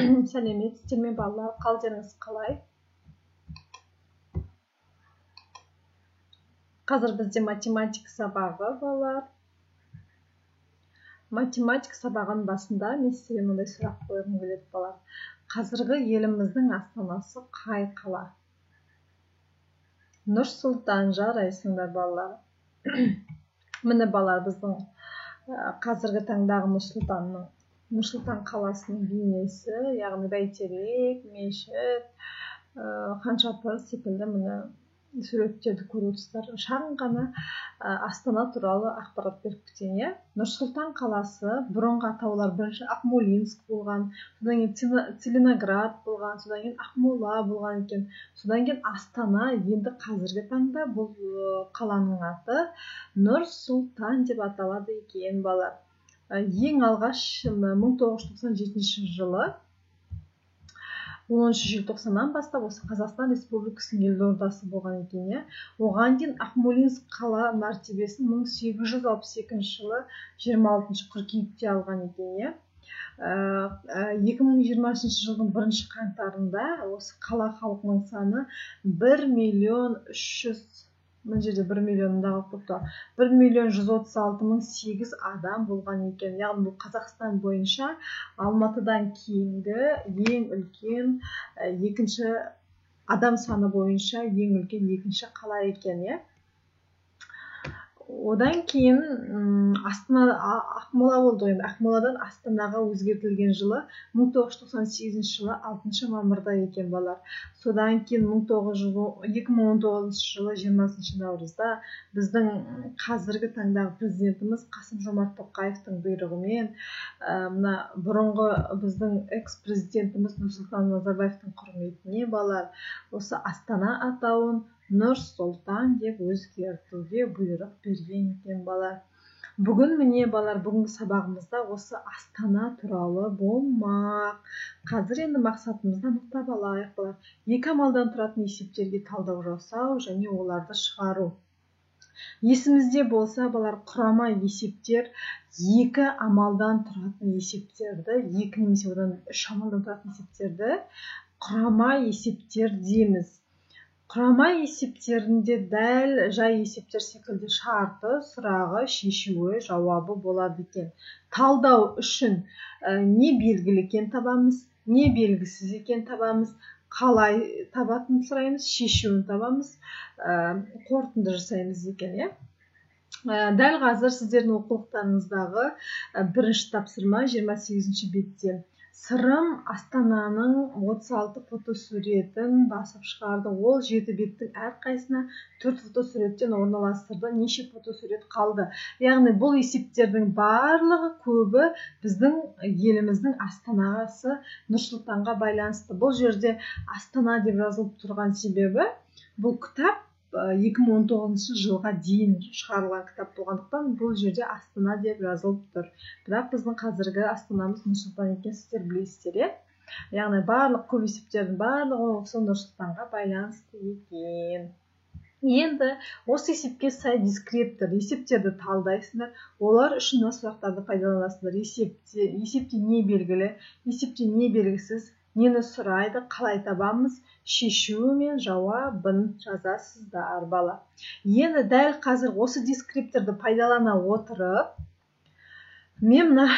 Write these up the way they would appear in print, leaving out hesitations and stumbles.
Сәлеметсіздер ме балалар, қалдарыңыз қалай? Қазір бізде математика сабағы балалар. Математика сабағының басында мен сізге мындай сұрақ қойғым келеді балалар. Қазіргі еліміздің астанасы қай қала? Нұр-Сұлтан, жарайсыңдар балалар. Міне балалар, біздің қазіргі таңдағы Нұр-Сұлтан қаласының бейнесі, яғни бәйтерек, мешіт, Ханшатыр секілді міне суреттерді көріп отырсыздар. Шағын ғана Астана туралы ақпарат беріп кетейін. Нұр-Сұлтан қаласы бұрынғы атаулар бірінші Ақмолинск болған, содан кейін Целиноград болған, содан кейін Ақмола болған екен. Содан кейін Астана, енді қазіргі таңда бұл қаланың аты Нұр-Сұлтан деп аталады екен балалар. Ең алғаш 1997 жылы 10 желтоқсаннан бастап осы Қазақстан Республикасының елордасы болған екен. Оған дейін Ақмолинск қала мәртебесін 1862 жылы 26 қыркүйекте алған екен. 2020 жылдың 1 қаңтарында осы қала халқының саны 1.300.000, мына жерде 1 миллиондағы көпті, 1.136.008 адам болған екен. Яғни бұл Қазақстан бойынша Алматыдан кейінгі ең үлкен екінші адам саны бойынша ең үлкен екінші қала екен. Одан кейін Ақмола болды. Ақмоладан Астанаға өзгертілген жылы 1998 жылы 6 мамырда екен балалар. Содан кейін 2019 жылы 20 наурызда біздің қазіргі таңдағы президентіміз Қасым-Жомарт Тоқаевтың бұйрығымен мына бұрынғы біздің экс-президентіміз Нұрсұлтан Назарбаевтың құрметіне балалар осы Астана атауын Нұр-Сұлтан деп өзгертуге бұйрық берген екен балалар. Бүгін міне балалар, бүгінгі сабағымызда осы Астана туралы болмақ. Қазір енді мақсатымызды анықтап алайық балалар. Екі амалдан тұратын есептерге талдау жасау және оларды шығару. Есімізде болса балалар, құрама есептер екі амалдан тұратын есептерді, екі немесе одан үш амалдан тұратын есептерді құрама есептер дейміз. Құрама есептерінде дәл жай есептер секілді шарты, сұрағы, шешуі, жауабы болады екен. Талдау үшін не белгілі екен табамыз, не белгісіз екен табамыз, қалай табатын сұраймыз, шешуін табамыз, қорытынды жасаймыз екен. Дәл қазір сіздердің оқулықтарыңыздағы бірінші тапсырма 28 бетте. Сырым Астананың 36 фотосуретін басып шығарды. Ол 7 беттің әрқайсына 4 фотосуреттен орналастырды. Неше фотосурет қалды? Яғни бұл есептердің барлығы көбі біздің еліміздің Астанасы Нұр-Сұлтанға байланысты. Бұл жерде Астана деп жазылып тұрған себебі бұл кітап 2019 жылға дейін шығарылған кітап болғандықтан бұл жерде Астана деп жазылып тұр. Бірақ біздің қазіргі Астанамыз Нұр-Сұлтан екен, сіздер білесіздер. Яғни барлық көп есептердің барлығы осы Нұр-Сұлтанға байланысты екен. Енді осы есепке сай дискриптор есептерді талдайсыңдар. Олар үшін сұрақтарды пайдаланасыңдар. Есепте не белгілі, есепте не белгісіз, нені сұрайды, қалай табамыз, шешуі мен жауабын жазасыздар бала. Енді дәл қазір осы дискрипторды пайдалана отырып, мен мына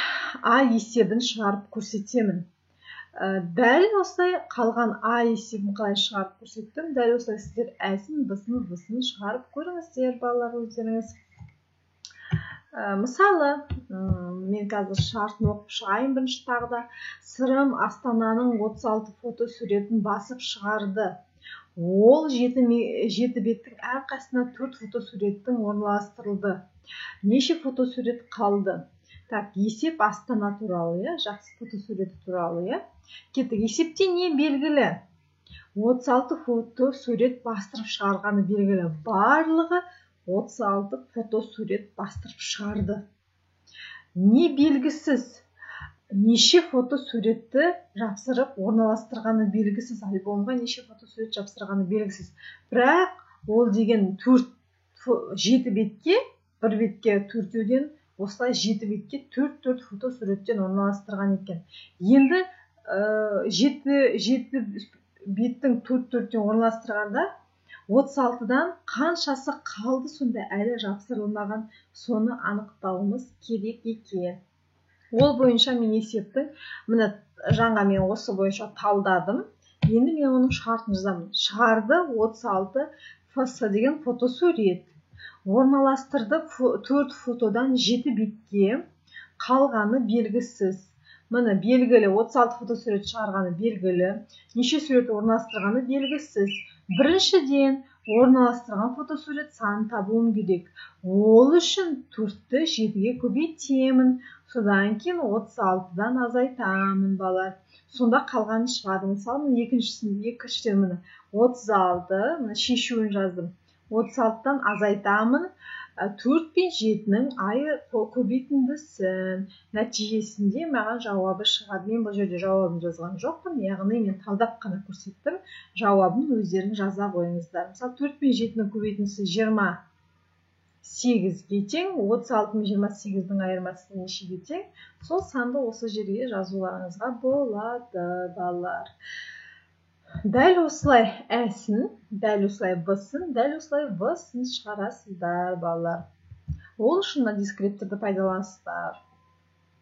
А есебін шығарып көрсетемін. Дәл осылай қалған А есебін қалай шығарып көрсеттім, дәл осылай сіздер әсін, бұсын шығарып көріңіздер балалар өздеріңіз. Мысалы, мен қазір шартын оқып шығайын бірінші тағда. Сырым Астананың 36 фотосуретін басып шығарды. Ол 7 беттің әрқайсына 4 фотосуреттің орналастырылды. Неше фотосурет қалды? Так, есеп Астана туралы, жақсы фотосуреті туралы. Кеттік, есепте не белгілі? 36 фотосурет бастырып шығарғаны белгілі. Барлығы 36 фотосурет бастырып шығарды. Не белгісіз? Неше фотосуретті жапсырып орналастырғаны белгісіз. Альбомға неше фотосурет жапсырғаны белгісіз. Бірақ ол деген 7 бетке, бір бетке 4-ден, осылай 7 бетке 4 фотосуреттен орналастырған екен. Енді жеті беттің төрттен орналастырғанда 36-дан қаншасы қалды сонда әлі жапсырылмаған, соны анықтауымыз керек екен. Ол бойынша мен есептің, міне жаңа мен осы бойынша талдадым. Енді мен оның шартын жазамын. Шығарды 36 фс деген фотосурет. Орналастырды 4 фотодан 7 бетке, қалғаны белгісіз. Міне белгілі, 36 фотосурет шығарғаны белгілі, неше сурет орналастырғаны белгісіз. Біріншіден, орналастырған фотосурет санын табуым керек. Ол үшін 4-ті 7-ге көбейтемін. Содан кейін 36-дан азайтамын, балар. Сонда қалғаны шығады. Мысалы, екіншіден міне 36, міне шешуін жаздым. 36-дан азайтамын. 4 пен 7-нің айы көбейтіндісін. Нәтижесінде маған жауабы шығады. Мен бұл жерде жауабын жазған жоқпын. Яғни мен талдап қана көрсеттім. Жауабын өздерің жаза қойыңыздар. Мысалы 4 пен 7-нің көбейтіндісі 28-ге тең. 36 мен 28-дің айырмасы нешеге тең? Сол санды осы жерге жазуларыңызға болады, балалар. Дәл осылай әсін, дәл осылай бысын, дәл осылай всын шығарасыздар, балалар. Ол үшін дискрипторды пайдаланасыздар.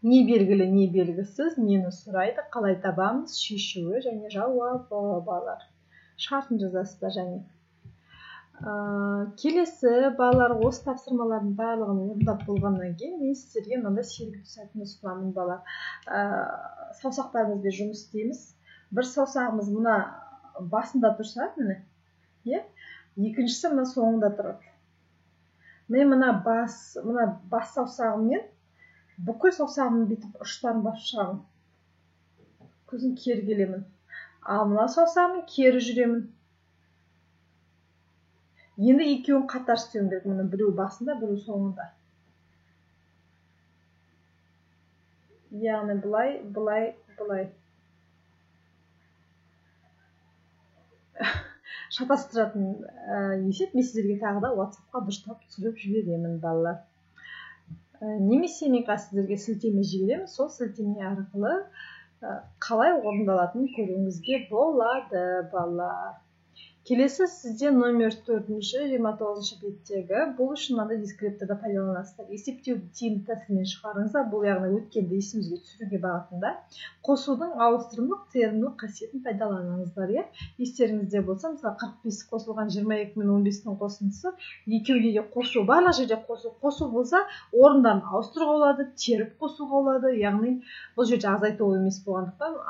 Не белгілі, не белгісіз, нені сұрайды, қалай табамыз, шешуі және жауабы, балалар. Шартын жазасыздар және. Келесі, балалар, осы тапсырмалардың барлығын орындап болғаннан кейін мен сіздерге мынандай сергіту сәтін ұсынамын, балалар. Саусақтарымызбен жұмыс істейміз. Бір саусағымыз мына басында тұрса, міне, екіншісі мына соңында тұрады. Мен мына бас саусағыммен бүкіл саусағымның бүйтіп ұштарын басып шығамын. Көзін кері келемін. Ал мына саусағыммен кері жүремін. Енді екеуін қатар істеуім керек. Мына біреу басында, біреу соңында. Яғни бұлай, бұлай, бұлай. Шатастыратын есеп мен сіздерге тағы да WhatsApp-қа дұрыстап түсіріп жіберемін, балалар. Немесе мен сіздерге сілтеме жіберемін, сол сілтеме арқылы қалай орындалатынын көруіңізге болады, балалар. Келесі сізде номер 4-ші 29-ші беттегі бұл үшін мынандай дискрипторды пайдаланасыздар. Есептеуді тиімді тәсілмен шығарыңыздар. Бұл яғни өткенді есімізге түсіруге бағытында қосудың ауыстырымдық терімдік қасиетін пайдаланыңыздар. Естеріңізде болса, мысалы 45 қосылған 22 мен 15-тің қосындысы екеуге де қосу, барлық жерде қосу болса, орындарын ауыстыруға болады, теріп қосуға болады. Яғни бұл жерде азайту емес болғандықтан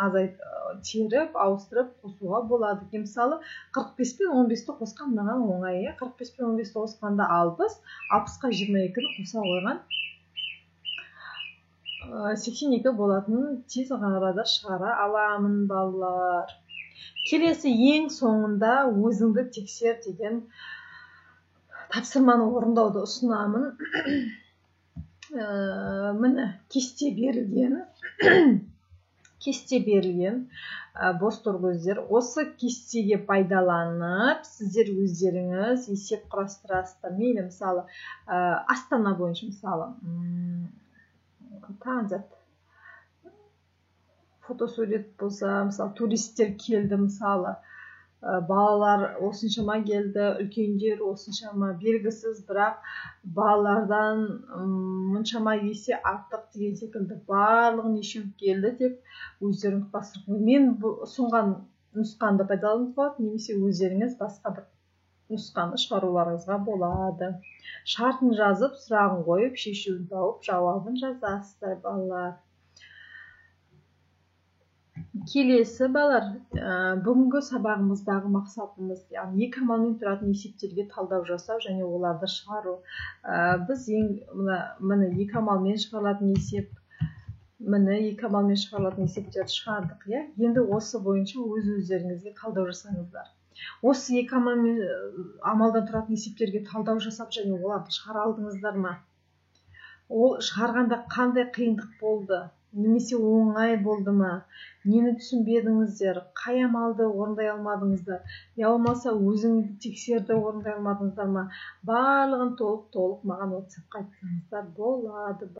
теріп, ауыстырып қосуға болады. Мысалы 45 пен 15-ті қосқан мынаған оңай. 45 пен 15-ті қосқанда 60, 60-қа 22-ні қоса қойған 82 болатынын тез арада шығара аламын, балалар. Келесі ең соңында өзіңді тексер деген тапсырманы орындауды ұсынамын. Міне кесте берілген бос көздер. Осы кестеге пайдаланып, сіздер өздеріңіз есеп құрастырасыздар. Мейлі, мысалы, Астана бойынша, мысалы, транзит фотосурет болса, мысалы, туристер келді, мысалы, балалар осыншама келді, үлкендер осыншама белгісіз, бірақ балалардан мұншама есе артық деген секілді барлығы неше келді деп өздерің басырқын. Мен ұсынған нұсқанды пайдаланып болады, немесе өздеріңіз басқа бір нұсқаны шығаруларыңызға болады. Шартын жазып, сұрағын қойып, шешуін тауып, жауабын жазасыздар, балалар. Келесі, балалар, бүгінгі сабағымыздағы мақсатымыз екі амалмен тұратын есептерге талдау жасау және оларды шығару. Біз міне екі амалмен шығарылатын есептерді шығардық. Енді осы бойынша өздеріңізге талдау жасаңыздар. Осы екі амалдан тұратын есептерге талдау жасап және оларды шығара алдыңыздар ма? Ол шығарғанда қандай қиындық болды? Немесе оңай болды ма? Нені түсінбедіңіздер? Қай амалды орындай алмадыңыздар? Я болмаса өзіңді тексерді орындай алмадыңыздар ма? Барлығын толық маған WhatsApp-қа айтсаңыздар болады.